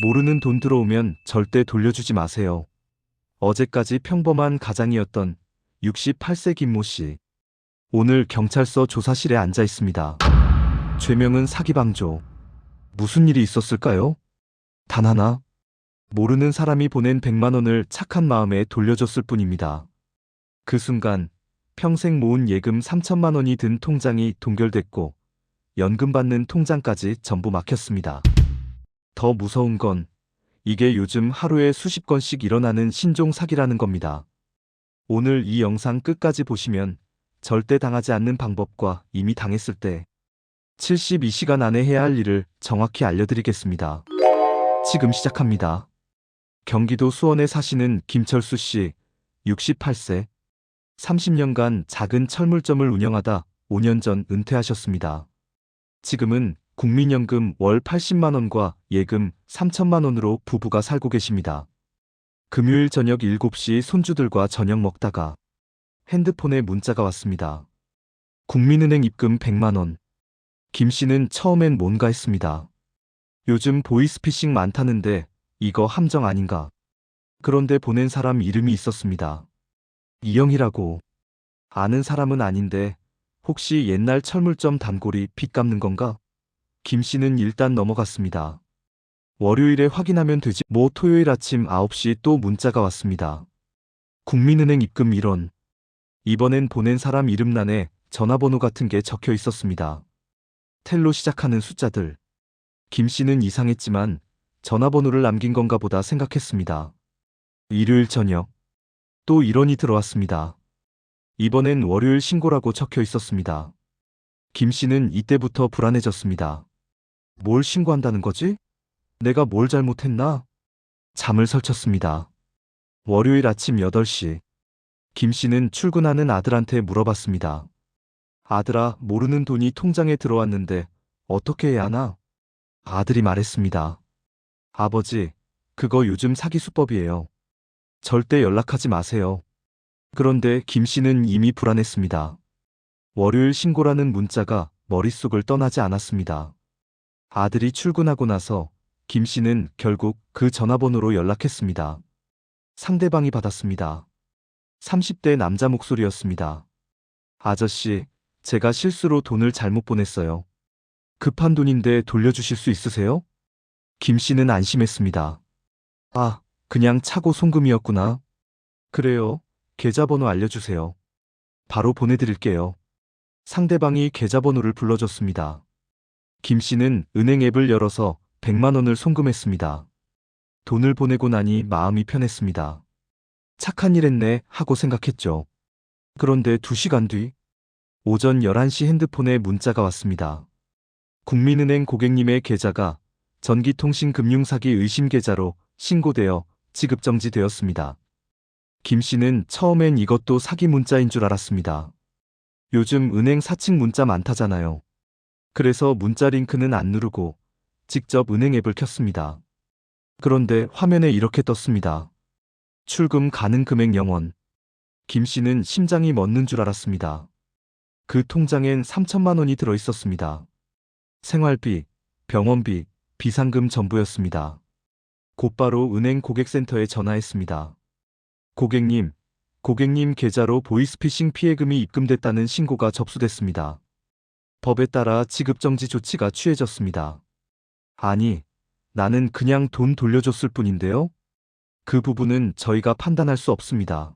모르는 돈 들어오면 절대 돌려주지 마세요. 어제까지 평범한 가장이었던 68세 김모 씨. 오늘 경찰서 조사실에 앉아 있습니다. 죄명은 사기방조. 무슨 일이 있었을까요? 단 하나. 모르는 사람이 보낸 100만 원을 착한 마음에 돌려줬을 뿐입니다. 그 순간 평생 모은 예금 3천만 원이 든 통장이 동결됐고 연금 받는 통장까지 전부 막혔습니다. 더 무서운 건 이게 요즘 하루에 수십 건씩 일어나는 신종 사기라는 겁니다. 오늘 이 영상 끝까지 보시면 절대 당하지 않는 방법과 이미 당했을 때 72시간 안에 해야 할 일을 정확히 알려드리겠습니다. 지금 시작합니다. 경기도 수원에 사시는 김철수 씨, 68세. 30년간 작은 철물점을 운영하다 5년 전 은퇴하셨습니다. 지금은 국민연금 월 80만 원과 예금 3천만 원으로 부부가 살고 계십니다. 금요일 저녁 7시 손주들과 저녁 먹다가 핸드폰에 문자가 왔습니다. 국민은행 입금 100만 원. 김 씨는 처음엔 뭔가 했습니다. 요즘 보이스피싱 많다는데 이거 함정 아닌가? 그런데 보낸 사람 이름이 있었습니다. 이영희라고. 아는 사람은 아닌데 혹시 옛날 철물점 단골이 빚 갚는 건가? 김 씨는 일단 넘어갔습니다. 월요일에 확인하면 되지 뭐. 토요일 아침 9시 또 문자가 왔습니다. 국민은행 입금 1원. 이번엔 보낸 사람 이름란에 전화번호 같은 게 적혀 있었습니다. 텔로 시작하는 숫자들. 김 씨는 이상했지만 전화번호를 남긴 건가 보다 생각했습니다. 일요일 저녁. 또 1원이 들어왔습니다. 이번엔 월요일 신고라고 적혀 있었습니다. 김 씨는 이때부터 불안해졌습니다. 뭘 신고한다는 거지? 내가 뭘 잘못했나? 잠을 설쳤습니다. 월요일 아침 8시. 김 씨는 출근하는 아들한테 물어봤습니다. 아들아, 모르는 돈이 통장에 들어왔는데 어떻게 해야 하나? 아들이 말했습니다. 아버지, 그거 요즘 사기 수법이에요. 절대 연락하지 마세요. 그런데 김 씨는 이미 불안했습니다. 월요일 신고라는 문자가 머릿속을 떠나지 않았습니다. 아들이 출근하고 나서 김 씨는 결국 그 전화번호로 연락했습니다. 상대방이 받았습니다. 30대 남자 목소리였습니다. 아저씨, 제가 실수로 돈을 잘못 보냈어요. 급한 돈인데 돌려주실 수 있으세요? 김 씨는 안심했습니다. 아, 그냥 차고 송금이었구나. 그래요. 계좌번호 알려주세요. 바로 보내드릴게요. 상대방이 계좌번호를 불러줬습니다. 김 씨는 은행 앱을 열어서 100만 원을 송금했습니다. 돈을 보내고 나니 마음이 편했습니다. 착한 일 했네 하고 생각했죠. 그런데 2시간 뒤, 오전 11시 핸드폰에 문자가 왔습니다. 국민은행 고객님의 계좌가 전기통신금융사기 의심 계좌로 신고되어 지급정지되었습니다. 김 씨는 처음엔 이것도 사기 문자인 줄 알았습니다. 요즘 은행 사칭 문자 많다잖아요. 그래서 문자 링크는 안 누르고 직접 은행 앱을 켰습니다. 그런데 화면에 이렇게 떴습니다. 출금 가능 금액 0원. 김 씨는 심장이 멎는 줄 알았습니다. 그 통장엔 3천만 원이 들어 있었습니다. 생활비, 병원비, 비상금 전부였습니다. 곧바로 은행 고객센터에 전화했습니다. 고객님 계좌로 보이스피싱 피해금이 입금됐다는 신고가 접수됐습니다. 법에 따라 지급정지 조치가 취해졌습니다. 아니, 나는 그냥 돈 돌려줬을 뿐인데요? 그 부분은 저희가 판단할 수 없습니다.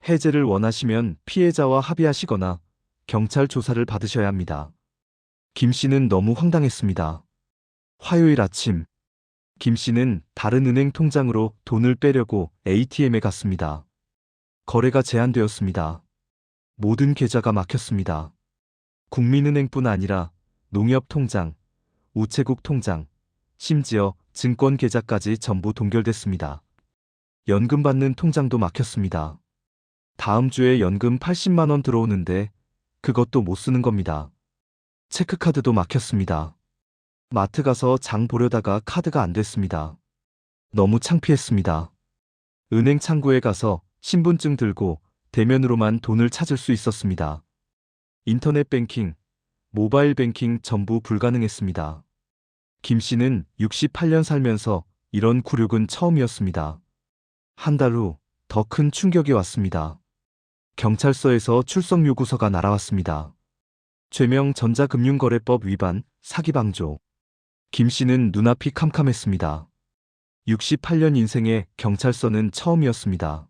해제를 원하시면 피해자와 합의하시거나 경찰 조사를 받으셔야 합니다. 김 씨는 너무 황당했습니다. 화요일 아침, 김 씨는 다른 은행 통장으로 돈을 빼려고 ATM에 갔습니다. 거래가 제한되었습니다. 모든 계좌가 막혔습니다. 국민은행뿐 아니라 농협통장, 우체국 통장, 심지어 증권 계좌까지 전부 동결됐습니다. 연금 받는 통장도 막혔습니다. 다음 주에 연금 80만 원 들어오는데 그것도 못 쓰는 겁니다. 체크카드도 막혔습니다. 마트 가서 장 보려다가 카드가 안 됐습니다. 너무 창피했습니다. 은행 창구에 가서 신분증 들고 대면으로만 돈을 찾을 수 있었습니다. 인터넷 뱅킹, 모바일 뱅킹 전부 불가능했습니다. 김 씨는 68년 살면서 이런 굴욕은 처음이었습니다. 한 달 후 더 큰 충격이 왔습니다. 경찰서에서 출석 요구서가 날아왔습니다. 죄명 전자금융거래법 위반, 사기 방조. 김 씨는 눈앞이 캄캄했습니다. 68년 인생에 경찰서는 처음이었습니다.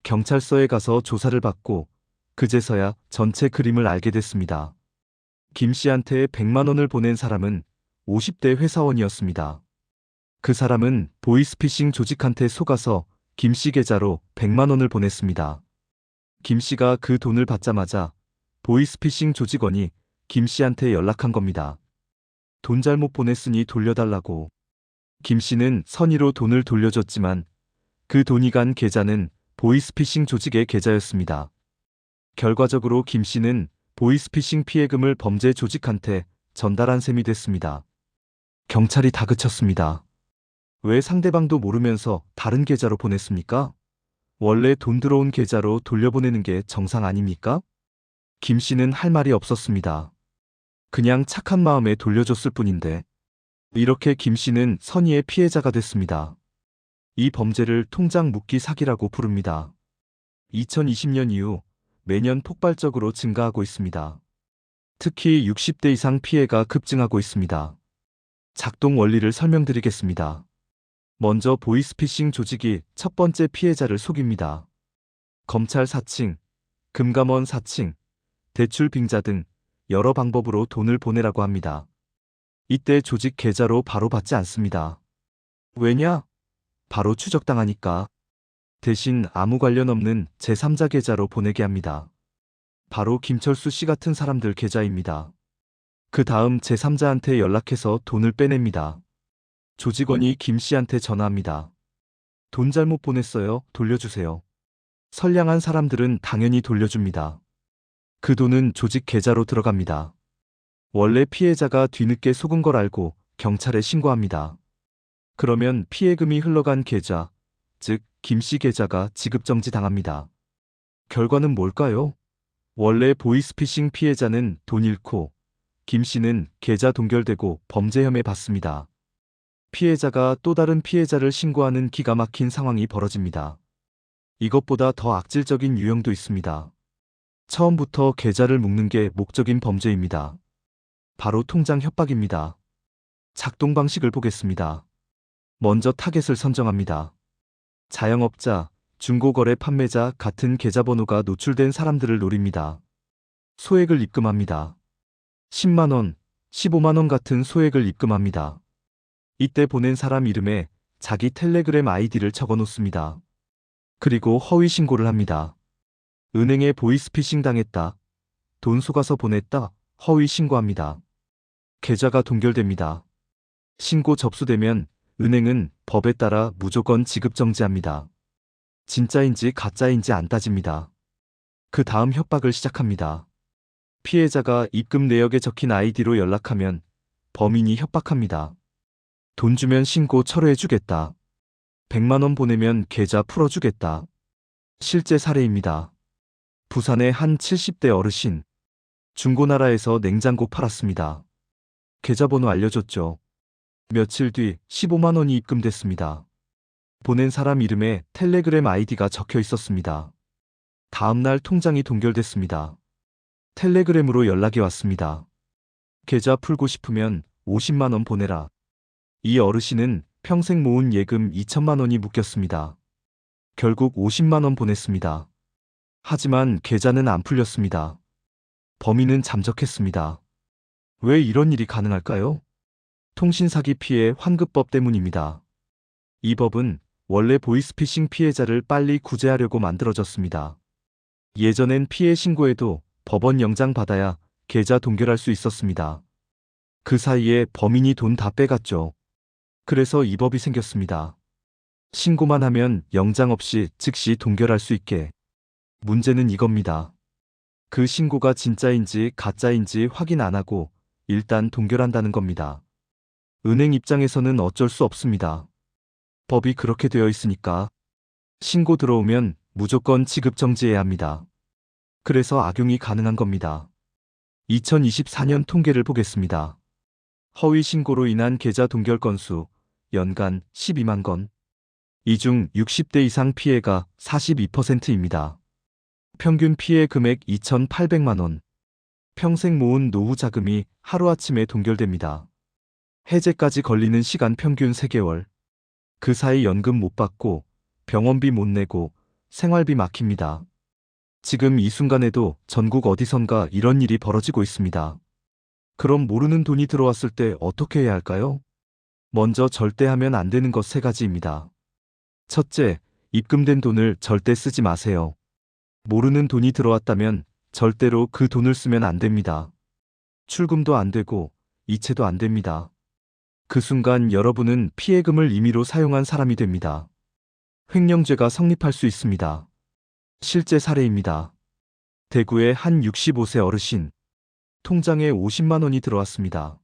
경찰서에 가서 조사를 받고 그제서야 전체 그림을 알게 됐습니다. 김 씨한테 100만 원을 보낸 사람은 50대 회사원이었습니다. 그 사람은 보이스피싱 조직한테 속아서 김 씨 계좌로 100만 원을 보냈습니다. 김 씨가 그 돈을 받자마자 보이스피싱 조직원이 김 씨한테 연락한 겁니다. 돈 잘못 보냈으니 돌려달라고. 김 씨는 선의로 돈을 돌려줬지만 그 돈이 간 계좌는 보이스피싱 조직의 계좌였습니다. 결과적으로 김 씨는 보이스피싱 피해금을 범죄 조직한테 전달한 셈이 됐습니다. 경찰이 다그쳤습니다. 왜 상대방도 모르면서 다른 계좌로 보냈습니까? 원래 돈 들어온 계좌로 돌려보내는 게 정상 아닙니까? 김 씨는 할 말이 없었습니다. 그냥 착한 마음에 돌려줬을 뿐인데. 이렇게 김 씨는 선의의 피해자가 됐습니다. 이 범죄를 통장 묵기 사기라고 부릅니다. 2020년 이후 매년 폭발적으로 증가하고 있습니다. 특히 60대 이상 피해가 급증하고 있습니다. 작동 원리를 설명드리겠습니다. 먼저 보이스피싱 조직이 첫 번째 피해자를 속입니다. 검찰 사칭, 금감원 사칭, 대출 빙자 등 여러 방법으로 돈을 보내라고 합니다. 이때 조직 계좌로 바로 받지 않습니다. 왜냐? 바로 추적당하니까. 대신 아무 관련 없는 제3자 계좌로 보내게 합니다. 바로 김철수 씨 같은 사람들 계좌입니다. 그 다음 제3자한테 연락해서 돈을 빼냅니다. 조직원이 김 씨한테 전화합니다. 돈 잘못 보냈어요. 돌려주세요. 선량한 사람들은 당연히 돌려줍니다. 그 돈은 조직 계좌로 들어갑니다. 원래 피해자가 뒤늦게 속은 걸 알고 경찰에 신고합니다. 그러면 피해금이 흘러간 계좌, 즉 김 씨 계좌가 지급정지 당합니다. 결과는 뭘까요? 원래 보이스피싱 피해자는 돈 잃고 김 씨는 계좌 동결되고 범죄 혐의 받습니다. 피해자가 또 다른 피해자를 신고하는 기가 막힌 상황이 벌어집니다. 이것보다 더 악질적인 유형도 있습니다. 처음부터 계좌를 묶는 게 목적인 범죄입니다. 바로 통장 협박입니다. 작동 방식을 보겠습니다. 먼저 타겟을 선정합니다. 자영업자, 중고거래 판매자 같은 계좌번호가 노출된 사람들을 노립니다. 소액을 입금합니다. 10만 원, 15만 원 같은 소액을 입금합니다. 이때 보낸 사람 이름에 자기 텔레그램 아이디를 적어 놓습니다. 그리고 허위 신고를 합니다. 은행에 보이스피싱 당했다. 돈 속아서 보냈다. 허위 신고합니다. 계좌가 동결됩니다. 신고 접수되면 은행은 법에 따라 무조건 지급 정지합니다. 진짜인지 가짜인지 안 따집니다. 그 다음 협박을 시작합니다. 피해자가 입금 내역에 적힌 아이디로 연락하면 범인이 협박합니다. 돈 주면 신고 철회해주겠다. 100만 원 보내면 계좌 풀어주겠다. 실제 사례입니다. 부산의 한 70대 어르신. 중고나라에서 냉장고 팔았습니다. 계좌번호 알려줬죠. 며칠 뒤 15만 원이 입금됐습니다. 보낸 사람 이름에 텔레그램 아이디가 적혀 있었습니다. 다음 날 통장이 동결됐습니다. 텔레그램으로 연락이 왔습니다. 계좌 풀고 싶으면 50만 원 보내라. 이 어르신은 평생 모은 예금 2천만 원이 묶였습니다. 결국 50만 원 보냈습니다. 하지만 계좌는 안 풀렸습니다. 범인은 잠적했습니다. 왜 이런 일이 가능할까요? 통신사기 피해 환급법 때문입니다. 이 법은 원래 보이스피싱 피해자를 빨리 구제하려고 만들어졌습니다. 예전엔 피해 신고에도 법원 영장 받아야 계좌 동결할 수 있었습니다. 그 사이에 범인이 돈 다 빼갔죠. 그래서 이 법이 생겼습니다. 신고만 하면 영장 없이 즉시 동결할 수 있게. 문제는 이겁니다. 그 신고가 진짜인지 가짜인지 확인 안 하고 일단 동결한다는 겁니다. 은행 입장에서는 어쩔 수 없습니다. 법이 그렇게 되어 있으니까. 신고 들어오면 무조건 지급 정지해야 합니다. 그래서 악용이 가능한 겁니다. 2024년 통계를 보겠습니다. 허위 신고로 인한 계좌 동결 건수 연간 12만 건. 이 중 60대 이상 피해가 42%입니다. 평균 피해 금액 2,800만 원. 평생 모은 노후 자금이 하루아침에 동결됩니다. 해제까지 걸리는 시간 평균 3개월. 그 사이 연금 못 받고 병원비 못 내고 생활비 막힙니다. 지금 이 순간에도 전국 어디선가 이런 일이 벌어지고 있습니다. 그럼 모르는 돈이 들어왔을 때 어떻게 해야 할까요? 먼저 절대 하면 안 되는 것 3가지입니다. 첫째, 입금된 돈을 절대 쓰지 마세요. 모르는 돈이 들어왔다면 절대로 그 돈을 쓰면 안 됩니다. 출금도 안 되고 이체도 안 됩니다. 그 순간 여러분은 피해금을 임의로 사용한 사람이 됩니다. 횡령죄가 성립할 수 있습니다. 실제 사례입니다. 대구의 한 65세 어르신. 통장에 50만 원이 들어왔습니다.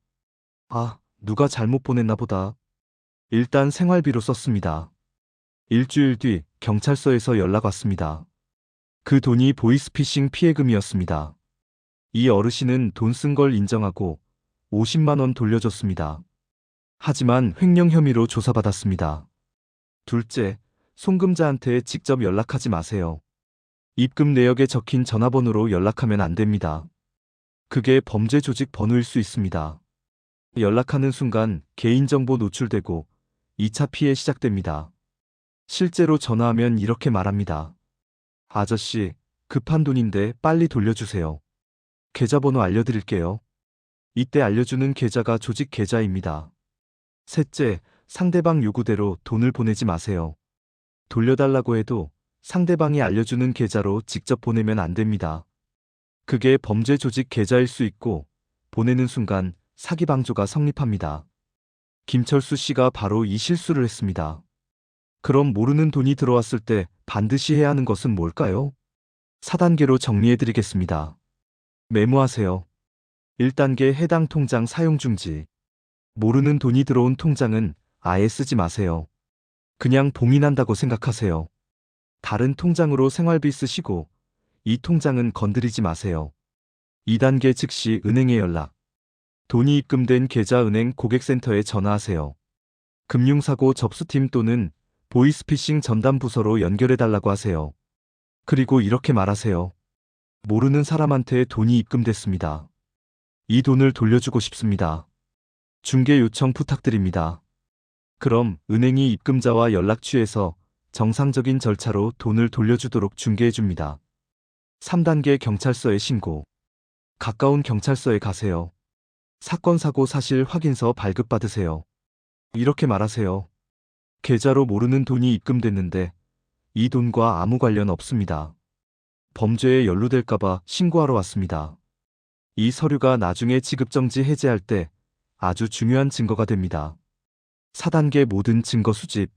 아, 누가 잘못 보냈나 보다. 일단 생활비로 썼습니다. 일주일 뒤 경찰서에서 연락 왔습니다. 그 돈이 보이스피싱 피해금이었습니다. 이 어르신은 돈 쓴 걸 인정하고 50만 원 돌려줬습니다. 하지만 횡령 혐의로 조사받았습니다. 둘째, 송금자한테 직접 연락하지 마세요. 입금 내역에 적힌 전화번호로 연락하면 안 됩니다. 그게 범죄 조직 번호일 수 있습니다. 연락하는 순간 개인정보 노출되고 2차 피해 시작됩니다. 실제로 전화하면 이렇게 말합니다. 아저씨, 급한 돈인데 빨리 돌려주세요. 계좌번호 알려드릴게요. 이때 알려주는 계좌가 조직 계좌입니다. 셋째, 상대방 요구대로 돈을 보내지 마세요. 돌려달라고 해도 상대방이 알려주는 계좌로 직접 보내면 안 됩니다. 그게 범죄 조직 계좌일 수 있고 보내는 순간 사기 방조가 성립합니다. 김철수 씨가 바로 이 실수를 했습니다. 그럼 모르는 돈이 들어왔을 때 반드시 해야 하는 것은 뭘까요? 4단계로 정리해드리겠습니다. 메모하세요. 1단계 해당 통장 사용 중지. 모르는 돈이 들어온 통장은 아예 쓰지 마세요. 그냥 봉인한다고 생각하세요. 다른 통장으로 생활비 쓰시고 이 통장은 건드리지 마세요. 2단계 즉시 은행에 연락. 돈이 입금된 계좌 은행 고객센터에 전화하세요. 금융사고 접수팀 또는 보이스피싱 전담 부서로 연결해달라고 하세요. 그리고 이렇게 말하세요. 모르는 사람한테 돈이 입금됐습니다. 이 돈을 돌려주고 싶습니다. 중개 요청 부탁드립니다. 그럼 은행이 입금자와 연락 취해서 정상적인 절차로 돈을 돌려주도록 중개해줍니다. 3단계 경찰서에 신고. 가까운 경찰서에 가세요. 사건 사고 사실 확인서 발급받으세요. 이렇게 말하세요. 계좌로 모르는 돈이 입금됐는데 이 돈과 아무 관련 없습니다. 범죄에 연루될까봐 신고하러 왔습니다. 이 서류가 나중에 지급정지 해제할 때 아주 중요한 증거가 됩니다. 4단계 모든 증거 수집.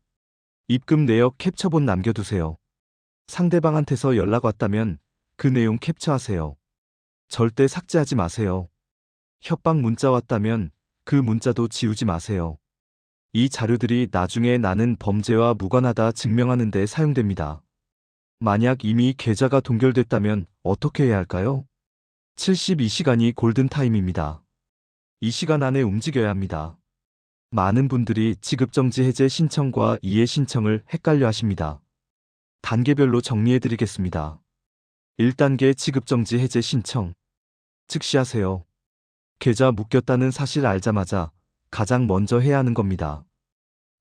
입금 내역 캡처본 남겨두세요. 상대방한테서 연락 왔다면 그 내용 캡처하세요. 절대 삭제하지 마세요. 협박 문자 왔다면 그 문자도 지우지 마세요. 이 자료들이 나중에 나는 범죄와 무관하다 증명하는 데 사용됩니다. 만약 이미 계좌가 동결됐다면 어떻게 해야 할까요? 72시간이 골든타임입니다. 이 시간 안에 움직여야 합니다. 많은 분들이 지급정지 해제 신청과 이해 신청을 헷갈려 하십니다. 단계별로 정리해드리겠습니다. 1단계 지급정지 해제 신청. 즉시 하세요. 계좌 묶였다는 사실 알자마자 가장 먼저 해야 하는 겁니다.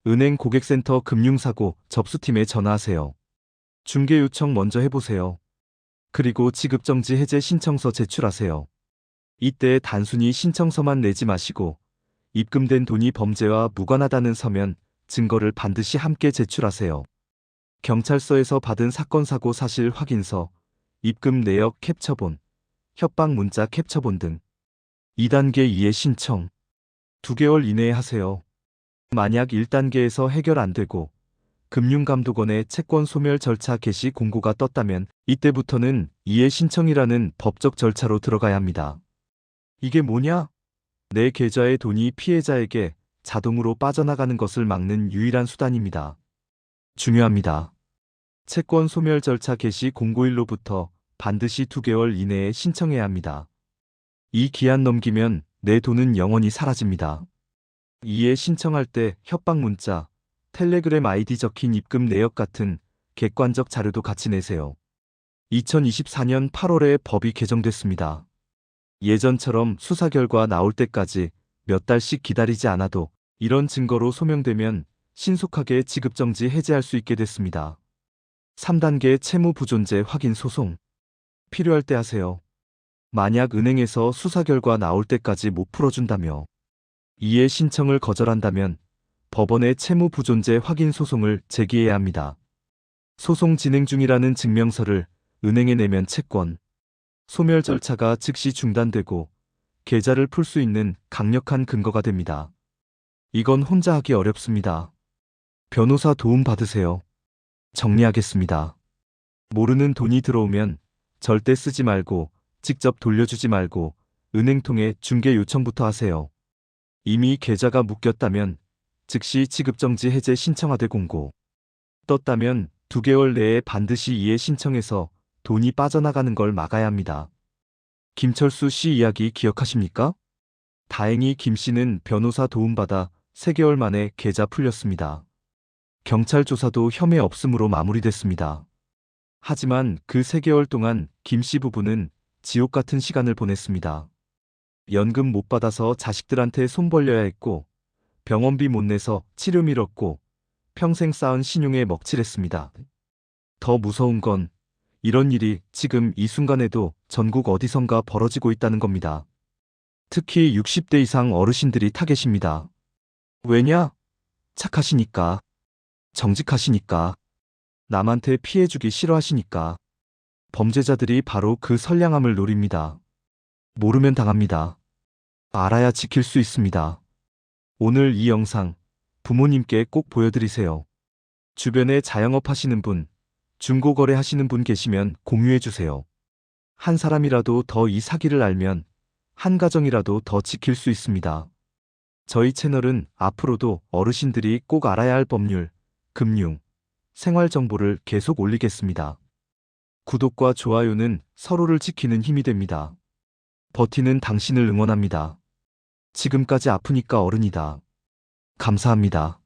은행 고객센터 금융사고 접수팀에 전화하세요. 중개 요청 먼저 해보세요. 그리고 지급정지 해제 신청서 제출하세요. 이때 단순히 신청서만 내지 마시고 입금된 돈이 범죄와 무관하다는 서면, 증거를 반드시 함께 제출하세요. 경찰서에서 받은 사건 사고 사실 확인서, 입금 내역 캡처본, 협박 문자 캡처본 등. 2단계 이해 신청. 2개월 이내에 하세요. 만약 1단계에서 해결 안 되고 금융감독원의 채권 소멸 절차 개시 공고가 떴다면 이때부터는 이해 신청이라는 법적 절차로 들어가야 합니다. 이게 뭐냐? 내 계좌의 돈이 피해자에게 자동으로 빠져나가는 것을 막는 유일한 수단입니다. 중요합니다. 채권 소멸 절차 개시 공고일로부터 반드시 2개월 이내에 신청해야 합니다. 이 기한 넘기면 내 돈은 영원히 사라집니다. 이에 신청할 때 협박 문자, 텔레그램 아이디 적힌 입금 내역 같은 객관적 자료도 같이 내세요. 2024년 8월에 법이 개정됐습니다. 예전처럼 수사 결과 나올 때까지 몇 달씩 기다리지 않아도 이런 증거로 소명되면 신속하게 지급정지 해제할 수 있게 됐습니다. 3단계 채무 부존재 확인 소송. 필요할 때 하세요. 만약 은행에서 수사 결과 나올 때까지 못 풀어준다며 이해 신청을 거절한다면 법원에 채무 부존재 확인 소송을 제기해야 합니다. 소송 진행 중이라는 증명서를 은행에 내면 채권, 소멸 절차가 즉시 중단되고 계좌를 풀 수 있는 강력한 근거가 됩니다. 이건 혼자 하기 어렵습니다. 변호사 도움 받으세요. 정리하겠습니다. 모르는 돈이 들어오면 절대 쓰지 말고 직접 돌려주지 말고 은행 통해 중개 요청부터 하세요. 이미 계좌가 묶였다면 즉시 지급정지 해제 신청하되 공고. 떴다면 2개월 내에 반드시 이해 신청해서 돈이 빠져나가는 걸 막아야 합니다. 김철수 씨 이야기 기억하십니까? 다행히 김 씨는 변호사 도움받아 3개월 만에 계좌 풀렸습니다. 경찰 조사도 혐의 없음으로 마무리됐습니다. 하지만 그 3개월 동안 김 씨 부부는 지옥 같은 시간을 보냈습니다. 연금 못 받아서 자식들한테 손 벌려야 했고, 병원비 못 내서 치료 미뤘고, 평생 쌓은 신용에 먹칠했습니다. 더 무서운 건 이런 일이 지금 이 순간에도 전국 어디선가 벌어지고 있다는 겁니다. 특히 60대 이상 어르신들이 타겟입니다. 왜냐? 착하시니까. 정직하시니까. 남한테 피해주기 싫어하시니까. 범죄자들이 바로 그 선량함을 노립니다. 모르면 당합니다. 알아야 지킬 수 있습니다. 오늘 이 영상 부모님께 꼭 보여드리세요. 주변에 자영업 하시는 분, 중고거래 하시는 분 계시면 공유해주세요. 한 사람이라도 더 이 사기를 알면 한 가정이라도 더 지킬 수 있습니다. 저희 채널은 앞으로도 어르신들이 꼭 알아야 할 법률, 금융, 생활 정보를 계속 올리겠습니다. 구독과 좋아요는 서로를 지키는 힘이 됩니다. 버티는 당신을 응원합니다. 지금까지 아프니까 어른이다. 감사합니다.